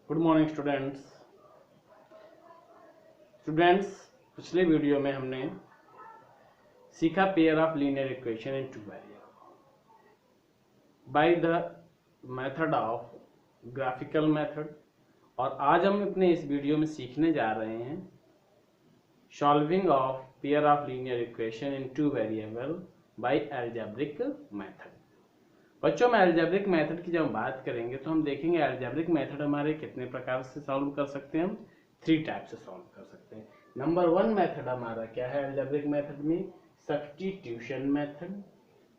Good morning students पिछले video में हमने सीखा pair of linear equation in two variable by the method of graphical method. और आज हम अपने इस वीडियो में सीखने जा रहे हैं solving of pair of linear equation in two variable bye algebraic method. बच्चों में अलजेब्रिक मेथड की जब बात करेंगे तो हम देखेंगे अलजेब्रिक मेथड हमारे कितने प्रकार से सॉल्व कर सकते हैं। हम 3 टाइप से सॉल्व कर सकते हैं। नंबर 1 मेथड हमारा क्या है अलजेब्रिक मेथड में? Substitution method,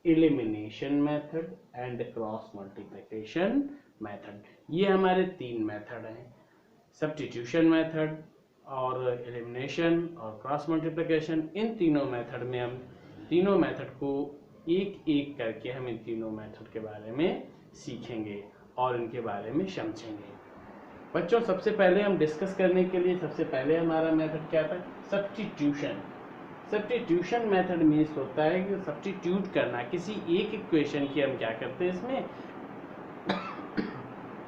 elimination method and cross multiplication method. ये हमारे 3 मेथड हैं, सब्स्टिट्यूशन मेथड और एलिमिनेशन और क्रॉस मल्टीप्लिकेशन। इन तीनों मेथड में हम तीनों मेथड को एक एक करके हम इन तीनों मेथड के बारे में सीखेंगे और इनके बारे में समझेंगे। बच्चों सबसे पहले हम डिस्कस करने के लिए सबसे पहले हमारा मेथड क्या था? सब्स्टिट्यूशन। सब्स्टिट्यूशन मेथड मीन्स होता है कि सब्स्टिट्यूट करना किसी एक इक्वेशन की। हम क्या करते हैं इसमें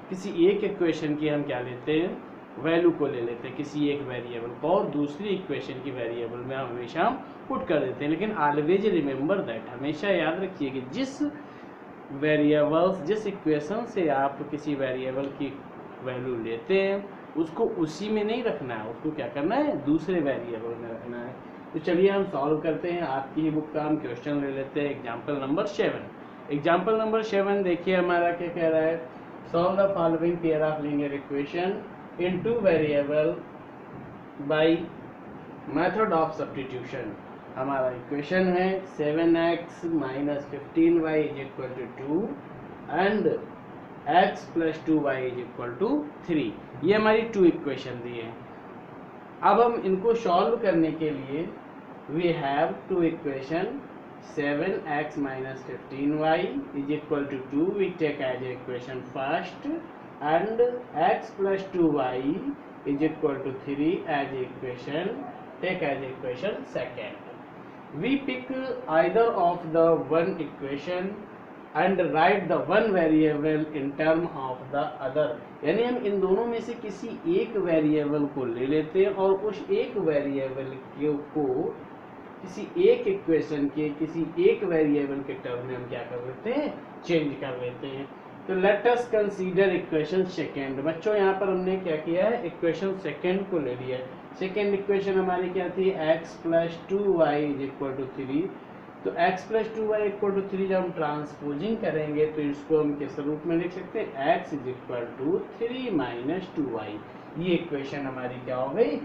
किसी एक इक्वेशन की हम क्या लेते हैं? वैल्यू को ले लेते हैं, किसी एक वेरिएबल को, और दूसरी इक्वेशन की वेरिएबल में हमेशा हम पुट कर देते हैं। लेकिन ऑलवेज रिमेंबर दैट, हमेशा याद रखिए कि जिस वेरिएबल्स जिस इक्वेशन से आप किसी वेरिएबल की वैल्यू लेते हैं उसको उसी में नहीं रखना है, उसको क्या करना है? दूसरे वेरिएबल में रखना है। तो चलिए हम सॉल्व करते हैं। आपकी ही बुक का हम क्वेश्चन ले लेते हैं। Example number 7। एग्जाम्पल नंबर 7 देखिए हमारा क्या कह रहा है? Solve the following pair of linear equation in two variable by method of substitution। हमारा इक्वेशन है 7x minus 15y is equal to 2 and x plus 2y is equal to 3। ये हमारी 2 इक्वेशन दी है। अब हम इनको सॉल्व करने के लिए we have 2 equation 7x minus 15y is equal to 2 we take as equation first and x plus 2y is equal to 3 as equation, take as equation second। We pick either of the one equation and write the one variable in term of the other। यानी हम इन दोनों में से किसी एक variable को ले लेते हैं और उस एक वेरिएबल को किसी एक इक्वेशन के किसी एक वेरिएबल के टर्म में हम क्या कर लेते हैं? चेंज कर लेते हैं। तो let us consider equation second. बच्चों यहाँ पर हमने क्या किया है? इक्वेशन सेकेंड को ले लिया है। सेकेंड इक्वेशन हमारी क्या थी? x plus 2y is equal to 3। तो x plus 2y equal to 3 जब हम ट्रांसपोजिंग करेंगे तो इसको हम किस रूप में लिख सकते हैं? x is equal to 3 minus 2y। ये इक्वेशन हमारी क्या हो गई?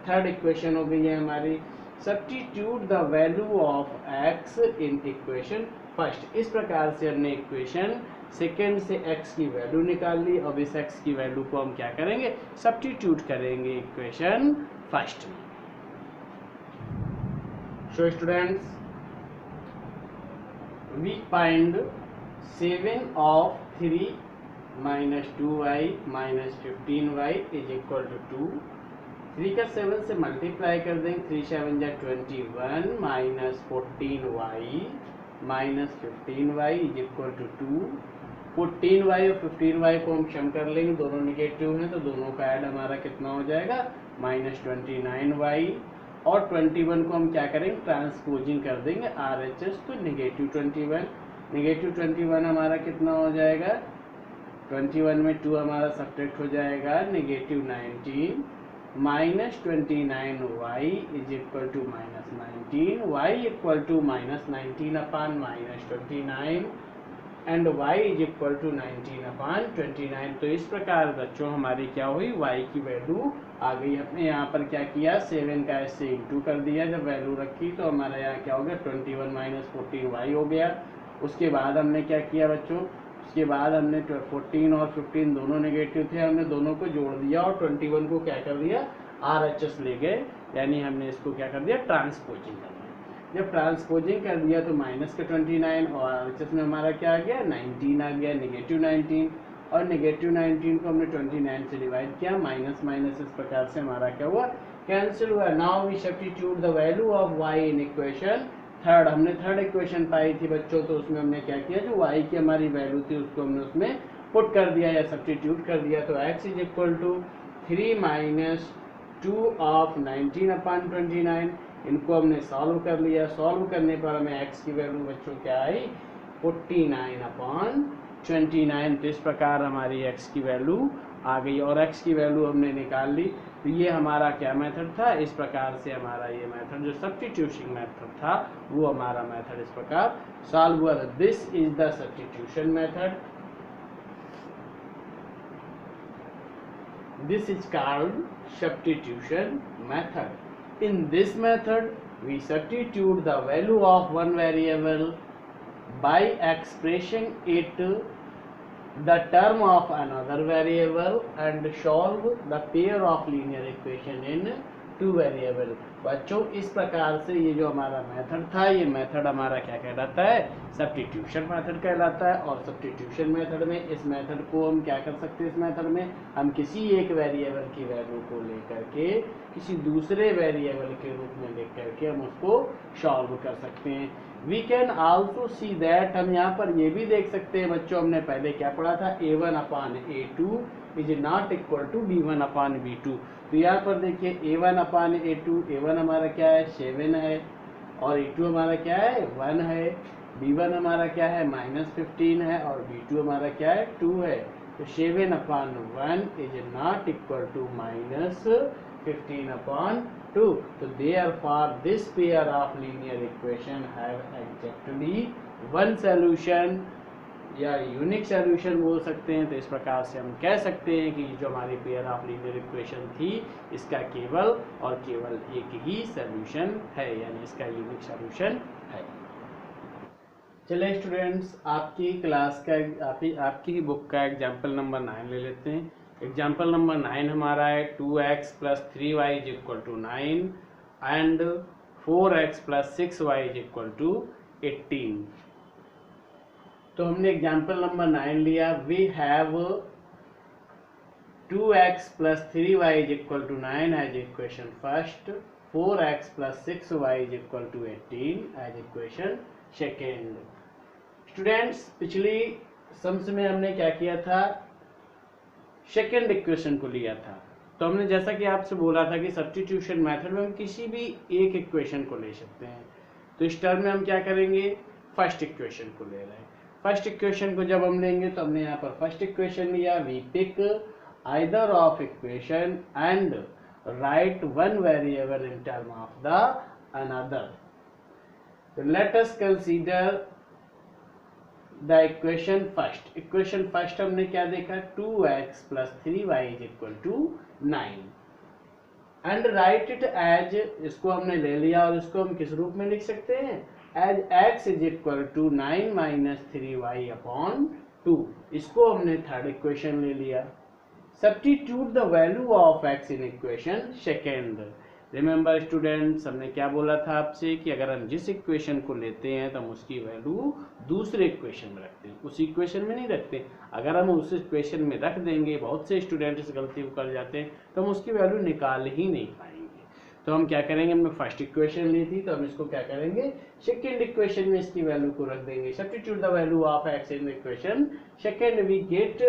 थर्ड इक्वेशन हो गई है हमारी। Substitute the value of x in equation first. इस प्रकार से हमने इक्वेशन सेकेंड से x की वैल्यू निकाल ली। अब इस x की वैल्यू को हम क्या करेंगे? सब्स्टिट्यूट करेंगे इक्वेशन फर्स्ट में। So students we find 7 of 3 minus 2y minus 15y is equal to 2। 3 का 7 से मल्टीप्लाई कर देंगे। 3 7 जा 21 minus 14y minus 15y is equal to 2। 14y और 15y को हम सम कर लेंगे, दोनों निगेटिव हैं तो दोनों का ऐड हमारा कितना हो जाएगा? Minus 29y। और 21 को हम क्या करेंगे? ट्रांसपोजिंग कर देंगे RHS, तो निगेटिव 21। निगेटिव 21 हमारा कितना हो जाएगा? 21 में 2 हमारा सब्ट्रैक्ट हो जाएगा, negative 19 minus 29y is equal to minus 19, y equal to minus 19 upon minus 29 and y is equal to 19 upon 29। तो इस प्रकार बच्चों हमारी क्या हुई? y की वैल्यू आ गई। हमने यहाँ पर क्या किया? 7 का इससे इंटू कर दिया, जब वैल्यू रखी तो हमारा यहाँ क्या हो गया? 21 माइनस 14y हो गया। उसके बाद हमने क्या किया बच्चों? उसके बाद हमने 14 और 15 दोनों नेगेटिव थे, हमने दोनों को जोड़ दिया और 21 को क्या कर दिया? RHS ले गए, यानी हमने इसको क्या कर दिया? ट्रांसपोजिंग कर दिया। जब ट्रांसपोजिंग कर दिया तो माइनस का 29 और RHS में हमारा क्या आ गया? 19 आ गया, निगेटिव 19। और निगेटिव 19 को हमने 29 से डिवाइड किया, माइनस माइनस इस प्रकार से हमारा क्या हुआ? कैंसिल हुआ। Now we substitute the value of y in equation third. हमने थर्ड इक्वेशन पाई थी बच्चों, तो उसमें हमने क्या किया? जो y की हमारी वैल्यू थी उसको हमने उसमें पुट कर दिया या सब्स्टिट्यूट कर दिया तो x is equal to 3 minus 2 of 19/29। इनको हमने सॉल्व कर लिया, सॉल्व करने पर हमें x की वैल्यू बच्चों क्या आई 49/29। तो इस प्रकार हमारी x की वैल्यू आ गई और x की वैल्यू हमने निकाल ली। तो ये हमारा क्या मेथड था, इस प्रकार से हमारा ये मेथड जो सब्स्टिट्यूशन मेथड था वो हमारा मेथड इस प्रकार सॉल्व हुआ। This is the substitution method. This is called substitution method. In this method, we substitute the value of one variable by expressing it the term of another variable and solve the pair of linear equation in two variable। बच्चों इस प्रकार से ये जो हमारा method था, ये method हमारा क्या कहलाता है, सब्स्टिट्यूशन मेथड कहलाता है। और सब्स्टिट्यूशन मेथड में इस मेथड को हम क्या कर सकते हैं, इस मेथड में हम किसी एक वेरिएबल की वैल्यू को लेकर के किसी दूसरे वेरिएबल के रूप में लिख करके हम उसको सॉल्व कर सकते हैं। We can also see that, हम यहाँ पर ये भी देख सकते हैं बच्चों, हमने पहले क्या पढ़ा था, a1/a2 is not equal to b1/b2। तो यहाँ पर देखिए a1/a2, a1 हमारा क्या है 7 है और a2 हमारा क्या है 1 है, b1 हमारा क्या है -15 है और b2 हमारा क्या है 2 है। तो 7/1 इज नॉट इक्वल टू -15/2। तो therefore this pair of linear equation have exactly one solution या यूनिक सॉल्यूशन बोल सकते हैं। तो इस प्रकार से हम कह सकते हैं कि जो हमारी पेयर ऑफ लीनियर इक्वेशन थी इसका केवल और केवल एक ही सॉल्यूशन है, यानी इसका यूनिक सॉल्यूशन है। चलिए स्टूडेंट्स, आपकी क्लास का आपकी ही बुक का एग्जाम्पल नंबर 9 ले लेते हैं। एग्जाम्पल नंबर 9 हमारा है 2x + 3y is equal to 9 and 4x + 6y is equal to 18। तो हमने एग्जाम्पल नंबर 9 लिया। We have 2x + 3y is equal to 9 as equation first, 4x + 6y is equal to 18 as equation second. Students, पिछली sums में हमने क्या किया था, second equation को लिया था। तो हमने जैसा कि आपसे बोला था कि सब्स्टिट्यूशन मेथड में हम किसी भी एक इक्वेशन को ले सकते हैं। तो इस टर्म में हम क्या करेंगे, फर्स्ट इक्वेशन को ले रहे हैं। फर्स्ट इक्वेशन को जब हम लेंगे तो हमने यहाँ पर फर्स्ट इक्वेशन लिया, we pick either of equation and write one variable in term of the another. तो let us consider the equation first. Equation first हमने क्या देखा, 2x + 3y is equal to 9 and write it as, इसको हमने ले लिया और इसको हम किस रूप में लिख सकते हैं, as x is equal to 9 - 3y/2। इसको हमने थर्ड इक्वेशन ले लिया। Substitute the value of x in equation second. Remember students, हमने क्या बोला था आपसे कि अगर हम जिस इक्वेशन को लेते हैं तो हम उसकी वैल्यू दूसरे इक्वेशन में रखते हैं, उस इक्वेशन में नहीं रखते। अगर हम उस इक्वेशन में रख देंगे, बहुत से स्टूडेंट इस गलती को कर जाते हैं, तो हम उसकी वैल्यू निकाल ही नहीं पाएंगे। तो हम क्या करेंगे, हमने फर्स्ट इक्वेशन ली थी तो हम इसको क्या करेंगे, सेकेंड इक्वेशन में इसकी वैल्यू को रख देंगे। Substitute the value of x in equation second, we get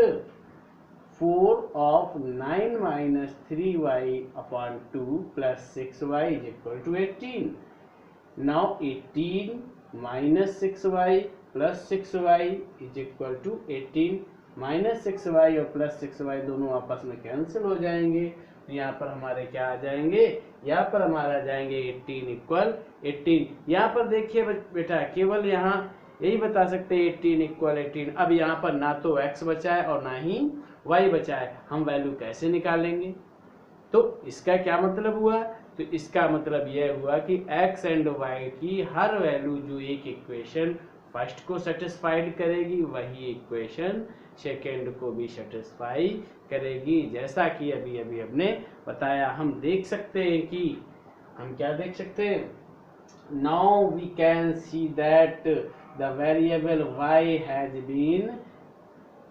4 of 9 - 3y/2 + 6y is equal to 18. Now 18 - 6y + 6y is equal to 18। -6y और +6y दोनों आपस में कैंसिल हो जाएंगे। यहाँ पर हमारे क्या आ जाएंगे, यहाँ पर हमारा आ जाएंगे 18 = 18। यहाँ पर देखिए बेटा, केवल यहाँ यही बता सकते हैं 18 = 18। अब यहाँ पर ना तो x बचा है और ना ही y बचा है, हम वैल्यू कैसे निकालेंगे। तो इसका क्या मतलब हुआ, तो इसका मतलब यह हुआ कि x एंड y की हर वैल्यू जो एक इक्वेशन फर्स्ट को सेटिस्फाइड करेगी वही इक्वेशन सेकेंड को भी सेटिस्फाई करेगी। जैसा कि अभी अभी हमने बताया, हम देख सकते हैं कि हम क्या देख सकते हैं, now we can see that the variable y has been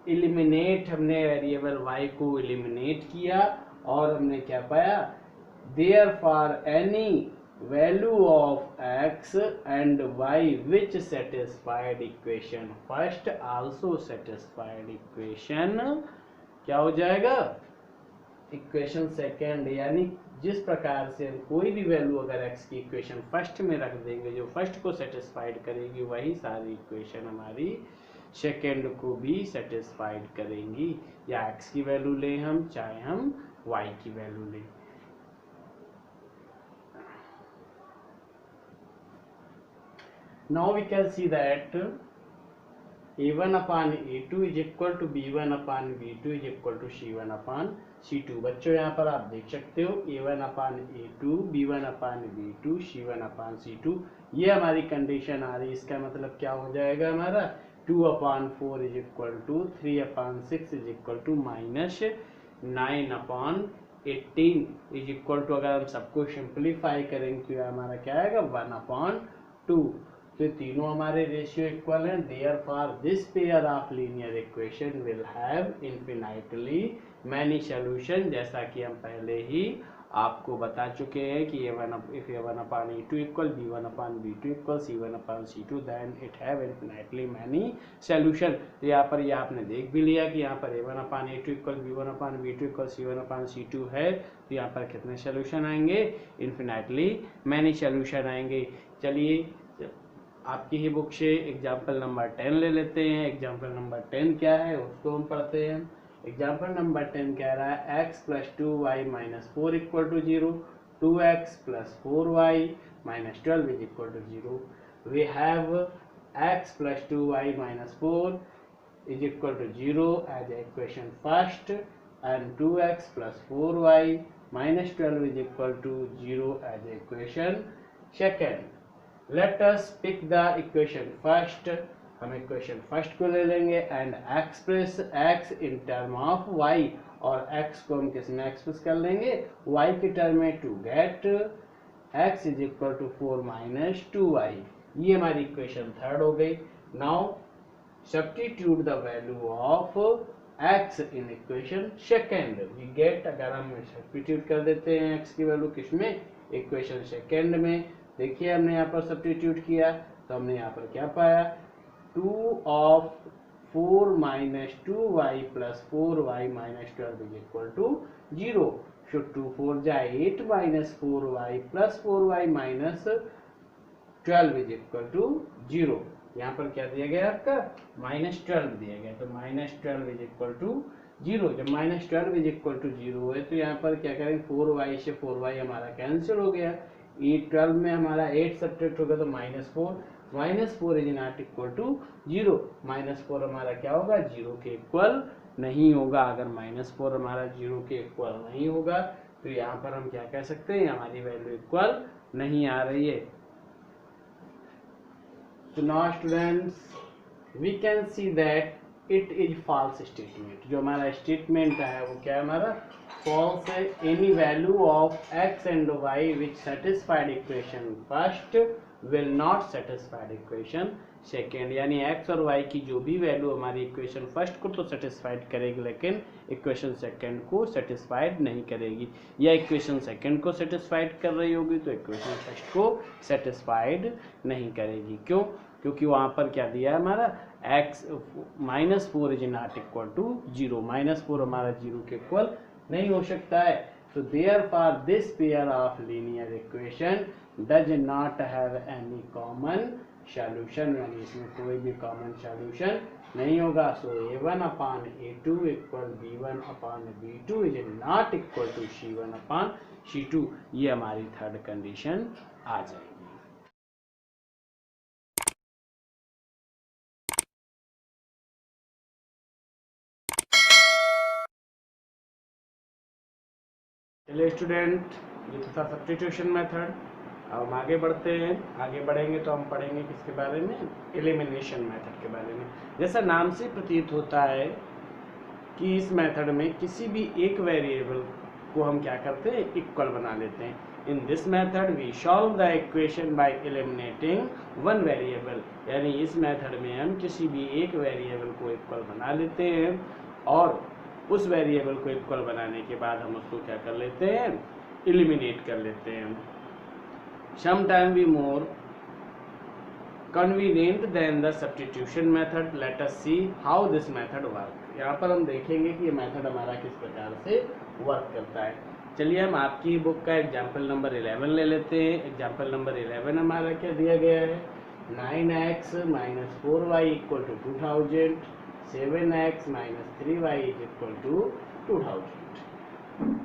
eliminate. हमने वेरिएबल y को एलिमिनेट किया और हमने क्या पाया, therefore any value of x x and y which satisfied equation first also satisfied equation क्या हो जाएगा, इक्वेशन सेकेंड। यानी जिस प्रकार से हम कोई भी वैल्यू अगर x की इक्वेशन फर्स्ट में रख देंगे जो फर्स्ट को सेटिस्फाइड करेगी, वही सारी इक्वेशन हमारी सेकेंड को भी सेटिस्फाइड करेंगी। या x की वैल्यू लें हम, चाहे हम y की वैल्यू लें। Now we can see that a1 upon a2 is equal to b1 upon b2 is equal to c1 upon c2। बच्चों यहाँ पर आप देख सकते हो a1 upon a2, b1 upon b2, c1 upon c2, ये हमारी कंडीशन आ रही है। इसका मतलब क्या हो जाएगा हमारा 2 upon 4 is equal to 3 upon 6 is equal to minus 9 upon 18 is equal to, अगर हम सबको सिंप्लीफाई करेंगे तो हमारा क्या आएगा 1 upon 2। तो तीनों हमारे रेशियो इक्वल हैं। Therefore this pair of linear equation will have infinitely many solution. जैसा कि हम पहले ही आपको बता चुके हैं कि if a1 upon a2 equal b1 upon b2 equal c1 upon c2 then it have infinitely many solution। तो यहाँ पर ये आपने देख भी लिया कि यहाँ पर a1 upon a2 equal b1 upon b2 equal c1 upon c2 है। तो यहाँ पर कितने सॉल्यूशन आएंगे, इन्फिनाइटली मैनी सॉल्यूशन आएंगे। चलिए आपकी ही बुक से एग्जाम्पल नंबर 10 ले लेते हैं। एग्जाम्पल नंबर 10 क्या है उसको हम पढ़ते हैं। एग्जाम्पल नंबर 10 कह रहा है x + 2y - 4 = 0, 2x + 4y - 12 = 0। We have x + 2y - 4 = 0 as equation first and 2x + 4y - 12 = 0 as equation second। Let us pick the equation first। हम इक्वेशन फर्स्ट को ले लेंगे and express x in term of y, और x को हम किस में express कर लेंगे, y के टर्म में, टू गेट x = 4 - 2y। ये हमारी इक्वेशन थर्ड हो गई। Now substitute the value of x in equation second. We get, अगर हम सब्स्टिट्यूट कर देते हैं x की वैल्यू किसमें, इक्वेशन सेकेंड में। देखिए हमने यहाँ पर सब्स्टिट्यूट किया तो हमने यहाँ पर क्या पाया, 2 of 4 - 2y + 4y - 12 = 0। So 2 4 जा 8 - 4y + 4y - 12 = 0। यहाँ पर क्या दिया गया आपका, -12 दिया गया। तो -12 = 0। जब -12 = 0 है तो यहाँ पर क्या करेंगे, 4y से 4y हमारा कैंसिल हो गया। 12 में हमारा 8 सब्ट्रैक्ट होगा तो -4 is not equal to 0। -4 हमारा क्या होगा, 0 के इक्वल नहीं होगा। अगर -4 हमारा 0 के इक्वल नहीं होगा तो यहाँ पर हम क्या कह सकते हैं, हमारी वैल्यू इक्वल नहीं आ रही है। तो now students we can see that it is false statement. जो हमारा स्टेटमेंट है वो क्या है हमारा, false है। any value of x and y which satisfied equation first will not satisfied equation second। यानी x और y की जो भी वैल्यू हमारी इक्वेशन फर्स्ट को तो सेटिस्फाइड करेगी लेकिन इक्वेशन सेकंड को सेटिस्फाइड नहीं करेगी, या इक्वेशन सेकंड को सेटिस्फाइड कर रही होगी तो इक्वेशन फर्स्ट को सेटिस्फाइड नहीं करेगी। क्यों, क्योंकि वहाँ पर क्या दिया है हमारा x -4 is not equal to 0। -4 हमारा 0 के इक्वल नहीं हो सकता है। तो therefore this pair of linear equation does not have any common solution. यानी इसमें कोई भी कॉमन सॉल्यूशन नहीं होगा। सो a1 upon a2 = b1 upon b2 is not equal to c1 upon c2। ये हमारी थर्ड कंडीशन आ जाएगी। चलिए स्टूडेंट, ये तो था सब्स्टिट्यूशन मेथड। अब हम आगे बढ़ते हैं। आगे बढ़ेंगे तो हम पढ़ेंगे किसके बारे में, एलिमिनेशन मेथड के बारे में। जैसा नाम से प्रतीत होता है कि इस मेथड में किसी भी एक वेरिएबल को हम क्या करते हैं, इक्वल बना लेते हैं। In this method we solve the equation by eliminating one variable. यानी इस मेथड में हम किसी भी एक वेरिएबल को इक्वल बना लेते हैं और उस वेरिएबल को इक्वल बनाने के बाद हम उसको क्या कर लेते हैं, एलिमिनेट कर लेते हैं। Some time we more convenient than the substitution method. Let us see how this method work. यहाँ पर हम देखेंगे कि ये मेथड हमारा किस प्रकार से वर्क करता है। चलिए हम आपकी बुक का एग्जाम्पल नंबर 11 ले लेते हैं। एग्जाम्पल नंबर 11 हमारा क्या दिया गया है, 9x minus 4y equal to 2000, 7x minus 3y is equal to 2000.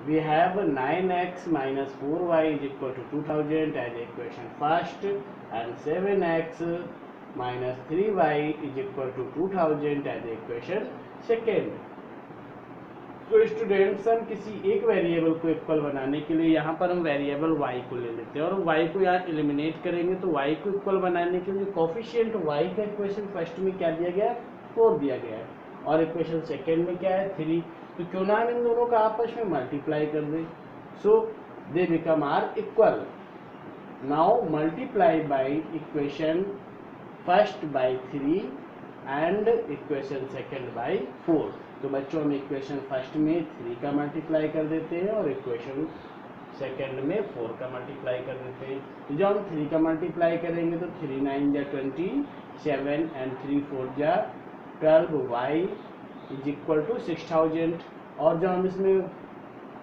We have 9x minus 4y is equal to 2000 as equation first, and 7x minus 3y is equal to 2000 as equation second. तो students हम किसी एक variable को equal बनाने के लिए यहाँ पर हम वेरिएबल y को ले लेते हैं और y को यहाँ एलिमिनेट करेंगे। तो y को इक्वल बनाने के लिए कोफिशिएंट y का इक्वेशन फर्स्ट में क्या दिया गया है, 4 दिया गया है, और इक्वेशन सेकेंड में क्या है, 3। तो क्यों ना हम इन दोनों का आपस में मल्टीप्लाई कर दें। So they become are equal. Now multiply by equation first by 3 and equation second by 4। तो बच्चों हम इक्वेशन फर्स्ट में 3 का मल्टीप्लाई कर देते हैं और इक्वेशन सेकेंड में 4 का मल्टीप्लाई कर देते हैं। तो जब हम 3 का मल्टीप्लाई करेंगे तो 3 9 जा 27 एंड 3 4 जा 12y इज इक्वल टू 6000। और जब हम इसमें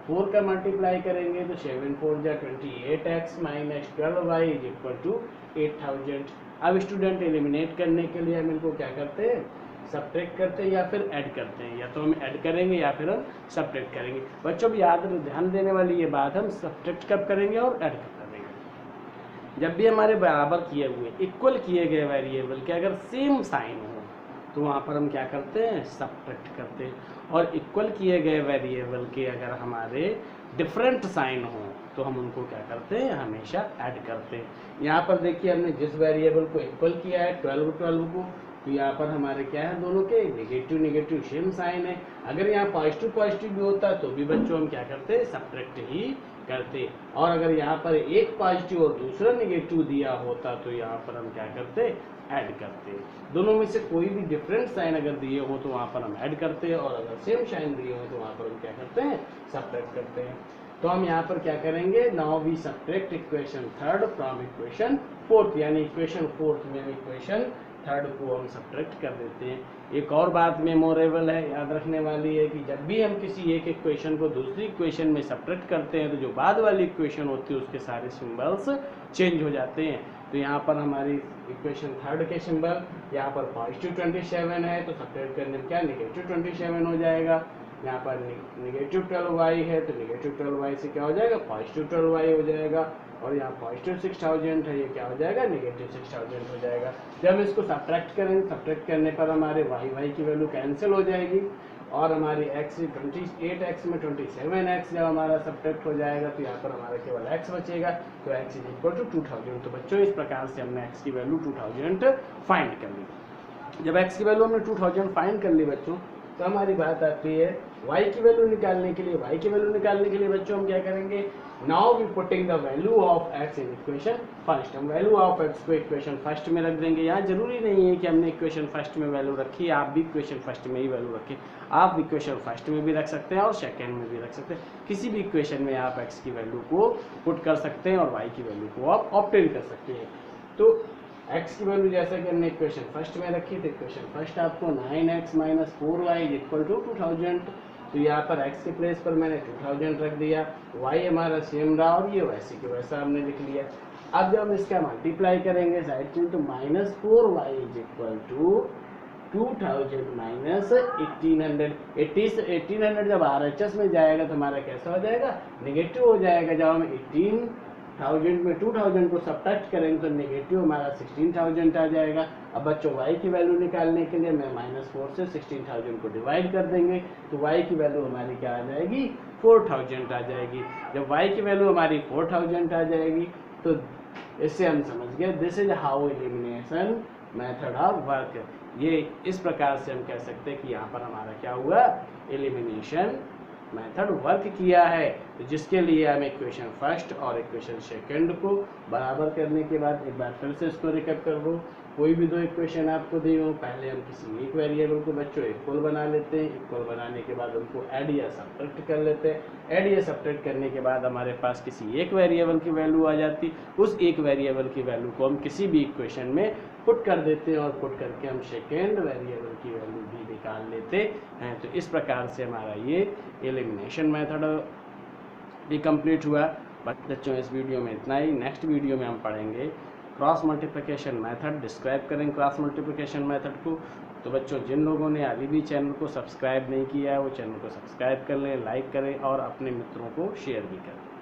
4 का मल्टीप्लाई करेंगे तो 7 4 जा 28x minus 12y is equal to 8000। अब स्टूडेंट एलिमिनेट करने के लिए हम इनको क्या करते हैं, सब्ट्रैक्ट करते हैं या फिर ऐड करते हैं। या तो हम ऐड करेंगे या फिर हम सब्ट्रैक्ट करेंगे। बच्चों भी याद ध्यान देने वाली ये बात, हम सब्ट्रैक्ट कब करेंगे और ऐड कब करेंगे। जब भी हमारे बराबर किए हुए इक्वल किए गए वेरिएबल के अगर सेम साइन हो तो वहाँ पर हम क्या करते हैं, सब्ट्रैक्ट करते हैं। और इक्वल किए गए वेरिएबल के अगर हमारे डिफरेंट साइन हो तो हम उनको क्या करते हैं, हमेशा ऐड करते हैं। यहाँ पर देखिए हमने जिस वेरिएबल को इक्वल किया है 12 को, तो यहाँ पर हमारे क्या है, दोनों के नेगेटिव नेगेटिव सेम साइन है। अगर यहाँ पॉजिटिव पॉजिटिव भी होता तो भी बच्चों हम क्या करते हैं, सब्ट्रैक्ट ही करते। और अगर यहाँ पर एक पॉजिटिव और दूसरा नेगेटिव दिया होता तो यहाँ पर हम क्या करते, ऐड करते। दोनों में से कोई भी डिफरेंट साइन अगर दिए हो तो वहाँ पर हम ऐड करते हैं, और अगर सेम साइन दिए हो तो वहाँ पर हम क्या करते हैं, सब्ट्रैक्ट करते हैं। तो हम यहाँ पर क्या करेंगे, now we subtract equation third from equation fourth, यानी इक्वेशन फोर्थ में इक्वेशन थर्ड को हम सब्ट्रैक्ट कर देते हैं। एक और बात मेमोरेबल है, याद रखने वाली है कि जब भी हम किसी एक इक्वेशन को दूसरी इक्वेशन में सब्ट्रैक्ट करते हैं तो जो बाद वाली इक्वेशन होती है उसके सारे सिंबल्स चेंज हो जाते हैं। तो यहाँ पर हमारी इक्वेशन थर्ड के सिंबल यहाँ पर पॉजिटिव 27 है तो सब्ट्रैक्ट करने में क्या नेगेटिव 27 हो जाएगा। यहाँ पर नेगेटिव 12y है तो नेगेटिव 12y से क्या हो जाएगा, पॉजिटिव 12y हो जाएगा। और यहाँ पॉजिटिव 6000 है, ये क्या हो जाएगा, नेगेटिव 6000 हो जाएगा। जब हम इसको सब्ट्रैक्ट करेंगे, सब्ट्रैक्ट करने पर हमारे y की वैल्यू कैंसिल हो जाएगी और हमारी x 28x में 27x जब हमारा सब्ट्रैक्ट हो जाएगा तो यहाँ पर हमारा केवल x बचेगा। तो x इज इक्वल टू 2000। तो बच्चों इस प्रकार से हमने x की वैल्यू 2000 फाइंड कर ली। जब x की वैल्यू हमने 2000 फाइंड कर ली बच्चों, तो हमारी बात आती है y की वैल्यू निकालने के लिए। y की वैल्यू निकालने के लिए बच्चों हम क्या करेंगे, now we putting the value of x in equation first. हम वैल्यू ऑफ x को इक्वेशन फर्स्ट में रख देंगे। यहाँ जरूरी नहीं है कि हमने इक्वेशन फर्स्ट में वैल्यू रखी, आप भी इक्वेशन फर्स्ट में ही वैल्यू रखें। आप इक्वेशन फर्स्ट में भी रख सकते हैं और सेकेंड में भी रख सकते हैं। किसी भी इक्वेशन में आप x की वैल्यू को पुट कर सकते हैं और y की वैल्यू को आप ऑब्टेन कर सकते हैं। तो x की वैल्यू जैसा कि हमने इक्वेशन फर्स्ट में रखी, तो इक्वेशन फर्स्ट आपको 9x minus 4y is equal to 2000। तो यहाँ पर x के प्लेस पर मैंने 2000 रख दिया, y हमारा सेम रहा और ये वैसे के वैसा हमने लिख लिया। अब जब हम इसका मल्टीप्लाई करेंगे साइड में, तो minus 4y is equal to 2000 minus 1800। 1800 जब RHS में जाएगा तो हमारा कैसा हो जाएगा, नेगेटिव हो जाएगा। जब हम 18,000 में 2000 को सब्ट्रैक्ट करेंगे तो नेगेटिव हमारा 16,000 आ जाएगा। अब बच्चों y की वैल्यू निकालने के लिए मैं -4 से 16,000 को डिवाइड कर देंगे तो y की वैल्यू हमारी क्या आ जाएगी, 4000 आ जाएगी। जब y की वैल्यू हमारी 4000 आ जाएगी तो इससे हम समझ गए this is how elimination method of work. ये इस प्रकार से हम कह सकते हैं कि यहाँ पर हमारा क्या हुआ, एलिमिनेशन मेथड वर्क किया है। तो जिसके लिए हम इक्वेशन फर्स्ट और इक्वेशन सेकंड को बराबर करने के बाद एक बार फिर से इसको रिकैप कर लो। कोई भी दो इक्वेशन आपको दी हो, पहले हम किसी एक वेरिएबल को बच्चों इक्वल बना लेते हैं, इक्वल बनाने के बाद उनको ऐड या सब्ट्रैक्ट कर लेते हैं। ऐड या सब्ट्रैक्ट करने के बाद हमारे पास किसी एक वेरिएबल की वैल्यू आ जाती, उस एक वेरिएबल की वैल्यू को हम किसी भी इक्वेशन में पुट कर देते हैं और पुट करके हम सेकेंड वेरिएबल की वैल्यू भी निकाल लेते हैं। तो इस प्रकार से हमारा ये एलिमिनेशन मेथड भी कंप्लीट हुआ। बच्चों इस वीडियो में इतना ही। नेक्स्ट वीडियो में हम पढ़ेंगे क्रॉस मल्टीप्लिकेशन मेथड, डिस्क्राइब करेंगे क्रॉस मल्टीप्लिकेशन मेथड को। तो बच्चों जिन लोगों ने अभी भी चैनल को सब्सक्राइब नहीं किया है वो चैनल को सब्सक्राइब कर लें, लाइक करें और अपने मित्रों को शेयर भी करें।